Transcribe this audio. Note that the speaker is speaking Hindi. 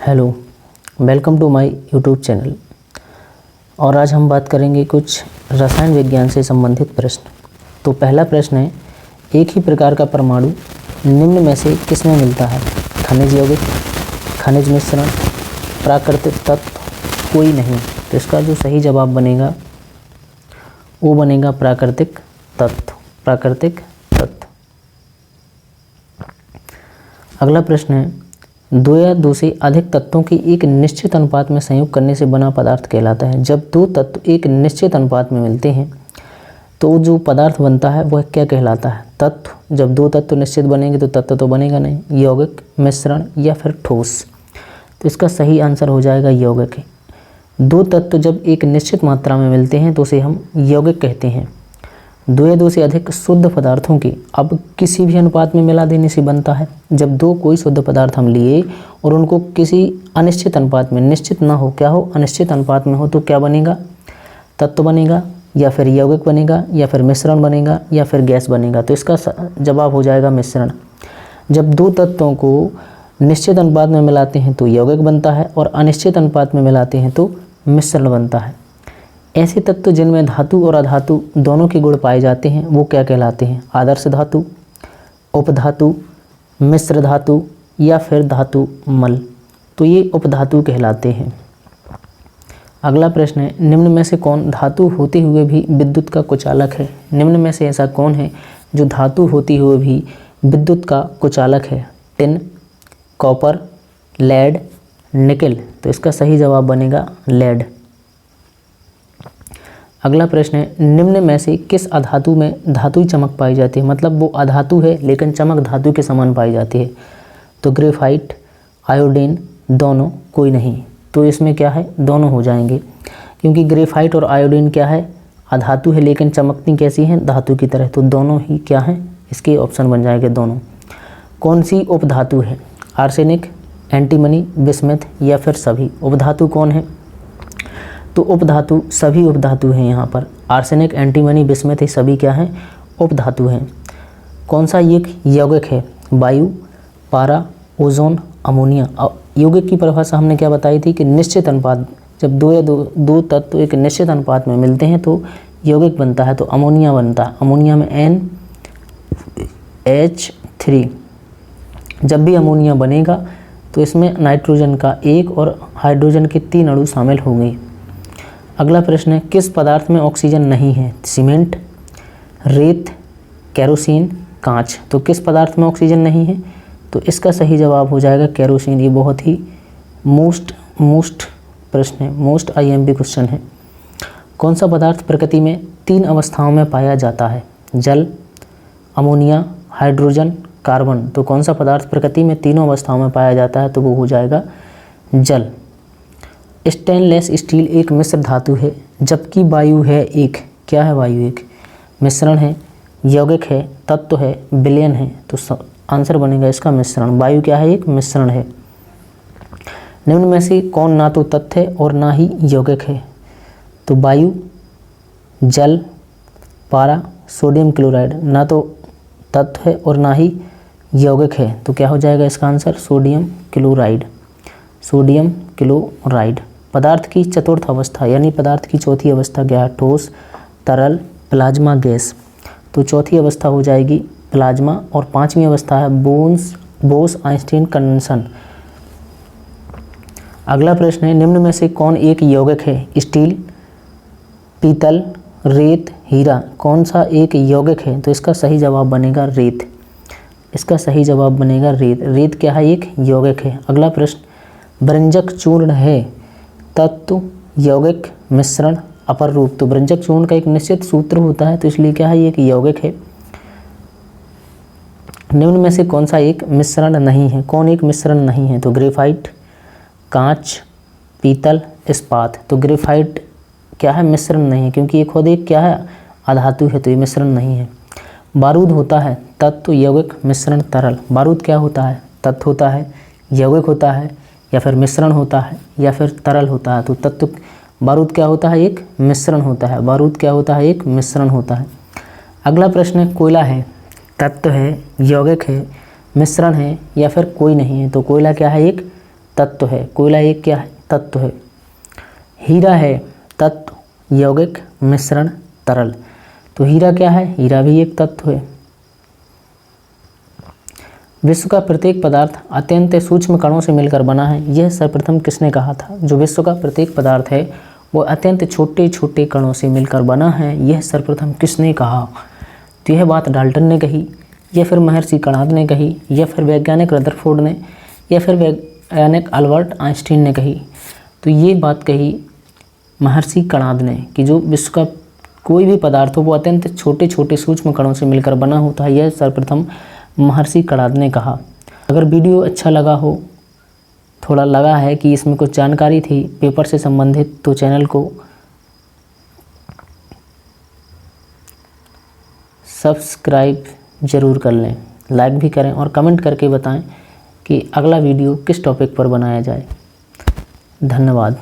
Hello, welcome to my YouTube channel. और आज हम बात करेंगे कुछ रसायन विज्ञान से संबंधित प्रश्न। तो पहला प्रश्न है, एक ही प्रकार का परमाणु निम्न में से किसमें मिलता है? खनिज यौगिक, खनिज मिश्रण, प्राकृतिक तत्व, कोई नहीं। तो इसका जो सही जवाब बनेगा वो बनेगा प्राकृतिक तत्व। प्राकृतिक तत्व। अगला प्रश्न है, दो या दो से अधिक तत्वों की एक निश्चित अनुपात में संयोग करने से बना पदार्थ कहलाता है। जब दो तत्व एक निश्चित अनुपात में मिलते हैं तो जो पदार्थ बनता है वह क्या कहलाता है? तत्व। जब दो तत्व निश्चित बनेंगे तो तत्व तो बनेगा नहीं। यौगिक, मिश्रण या फिर ठोस। तो इसका सही आंसर हो जाएगा यौगिक। दो तत्व जब एक निश्चित मात्रा में मिलते हैं तो उसे हम यौगिक कहते हैं। दो या दो से अधिक शुद्ध पदार्थों की अब किसी भी अनुपात में मिला देने से बनता है। जब दो कोई शुद्ध पदार्थ हम लिए और उनको किसी अनिश्चित अनुपात में, निश्चित ना हो, क्या हो, अनिश्चित अनुपात में हो, तो क्या बनेगा? तत्व बनेगा या फिर यौगिक बनेगा या फिर मिश्रण बनेगा या फिर गैस बनेगा। तो इसका जवाब हो जाएगा मिश्रण। जब दो तत्वों को निश्चित अनुपात में मिलाते हैं तो यौगिक बनता है और अनिश्चित अनुपात में मिलाते हैं तो मिश्रण बनता है। ऐसे तत्व जिनमें धातु और अधातु दोनों के गुण पाए जाते हैं वो क्या कहलाते हैं? आदर्श धातु, उपधातु, मिश्र धातु या फिर धातु मल। तो ये उपधातु कहलाते हैं। अगला प्रश्न है, निम्न में से कौन धातु होते हुए भी विद्युत का कुचालक है? निम्न में से ऐसा कौन है जो धातु होते हुए भी विद्युत का कुचालक है? Tin, copper, lead, nickel. तो इसका सही जवाब बनेगा लेड। अगला प्रश्न है, निम्न में से किस अधातु में धातुई चमक पाई जाती है? मतलब वो अधातु है लेकिन चमक धातु के समान पाई जाती है। तो ग्रेफाइट, आयोडीन, दोनों, कोई नहीं। तो इसमें क्या है? दोनों हो जाएंगे, क्योंकि ग्रेफाइट और आयोडीन क्या है? अधातु है लेकिन चमकती कैसी हैं? धातु की तरह। तो दोनों ही क्या हैं? इसके ऑप्शन बन जाएंगे दोनों। कौन सी उपधातु है? आर्सेनिक, एंटीमनी, बिस्मथ या फिर सभी? उपधातु कौन है? तो उपधातु सभी उपधातु हैं यहाँ पर। आर्सेनिक, एंटीमनी, बिस्मथ ये सभी क्या हैं? उपधातु हैं। कौन सा एक यौगिक है? वायु, पारा, ओजोन, अमोनिया। यौगिक की परिभाषा हमने क्या बताई थी कि निश्चित अनुपात, जब दो तत्व एक निश्चित अनुपात में मिलते हैं तो यौगिक बनता है। तो अमोनिया बनता है। अमोनिया में NH3। जब भी अमोनिया बनेगा तो इसमें नाइट्रोजन का 1 और हाइड्रोजन के 3 अणु शामिल होंगे। अगला प्रश्न है, किस पदार्थ में ऑक्सीजन नहीं है? सीमेंट, रेत, केरोसिन, कांच। तो किस पदार्थ में ऑक्सीजन नहीं है? तो इसका सही जवाब हो जाएगा केरोसिन। ये बहुत ही मोस्ट प्रश्न है, मोस्ट IMP क्वेश्चन है। कौन सा पदार्थ प्रकृति में 3 अवस्थाओं में पाया जाता है? जल, अमोनिया, हाइड्रोजन, कार्बन। तो कौन सा पदार्थ प्रकृति में तीनों अवस्थाओं में पाया जाता है? तो वो हो जाएगा जल। स्टेनलेस स्टील एक मिश्र धातु है जबकि वायु है एक, क्या है वायु? एक मिश्रण है, यौगिक है, तत्व है, विलयन है। तो आंसर बनेगा इसका मिश्रण। वायु क्या है? एक मिश्रण है। निम्न में से कौन ना तो तत्व है और ना ही यौगिक है? तो वायु, जल, पारा, सोडियम क्लोराइड ना तो तत्व है और ना ही यौगिक है। तो क्या हो जाएगा इसका answer? Sodium chloride. Sodium chloride. पदार्थ की चतुर्थ अवस्था यानी पदार्थ की चौथी अवस्था क्या है? ठोस, तरल, प्लाज्मा, गैस। तो चौथी अवस्था हो जाएगी प्लाज्मा और 5वीं अवस्था है बोस-आइंस्टीन कंडेंसन। अगला प्रश्न है, निम्न में से कौन एक यौगिक है? स्टील, पीतल, रेत, हीरा। कौन सा एक यौगिक है? तो इसका सही जवाब बनेगा रेत। इसका सही जवाब बनेगा रेत। रेत क्या है? एक यौगिक है। अगला प्रश्न, व्यंजक चूर्ण है तत्व, यौगिक, मिश्रण, अपर रूप। तो व्यंजक चूर्ण का एक निश्चित सूत्र होता है तो इसलिए क्या है? ये एक यौगिक है। निम्न में से कौन सा एक मिश्रण नहीं है? कौन एक मिश्रण नहीं है? तो ग्रेफाइट, कांच, पीतल, इस्पात। तो ग्रेफाइट क्या है? मिश्रण नहीं है, क्योंकि ये खुद एक क्या है? अधातु है, तो ये मिश्रण नहीं है। बारूद होता है तत्व, यौगिक, मिश्रण, तरल। बारूद क्या होता है? तत्व होता है, यौगिक होता है या फिर मिश्रण होता है या फिर तरल होता है। तो तत्व बारूद क्या होता है? एक मिश्रण होता है। बारूद क्या होता है? एक मिश्रण होता है। अगला प्रश्न है, कोयला है तत्व है, यौगिक है, मिश्रण है या फिर कोई नहीं है? तो कोयला क्या है? एक तत्व है। कोयला एक क्या है? तत्व है। हीरा है तत्व, यौगिक, मिश्रण, तरल। तो हीरा क्या है? हीरा भी एक तत्व है। विश्व का प्रत्येक पदार्थ अत्यंत सूक्ष्म कणों से मिलकर बना है, यह सर्वप्रथम किसने कहा था? जो विश्व का प्रत्येक पदार्थ है वो अत्यंत छोटे छोटे कणों से मिलकर बना है, यह सर्वप्रथम किसने कहा? तो यह बात डाल्टन ने कही, या फिर महर्षि कणाद ने कही, या फिर वैज्ञानिक रदरफोर्ड ने, या फिर वैज्ञानिक अल्बर्ट आइंस्टीन ने कही। तो ये बात कही महर्षि कणाद ने कि जो विश्व का कोई भी पदार्थ हो वो अत्यंत छोटे छोटे सूक्ष्म कणों से मिलकर बना होता है, यह सर्वप्रथम महर्षि कणाद ने कहा। अगर वीडियो अच्छा लगा हो, थोड़ा लगा है कि इसमें कुछ जानकारी थी पेपर से संबंधित, तो चैनल को सब्सक्राइब ज़रूर कर लें, लाइक भी करें और कमेंट करके बताएं कि अगला वीडियो किस टॉपिक पर बनाया जाए। धन्यवाद।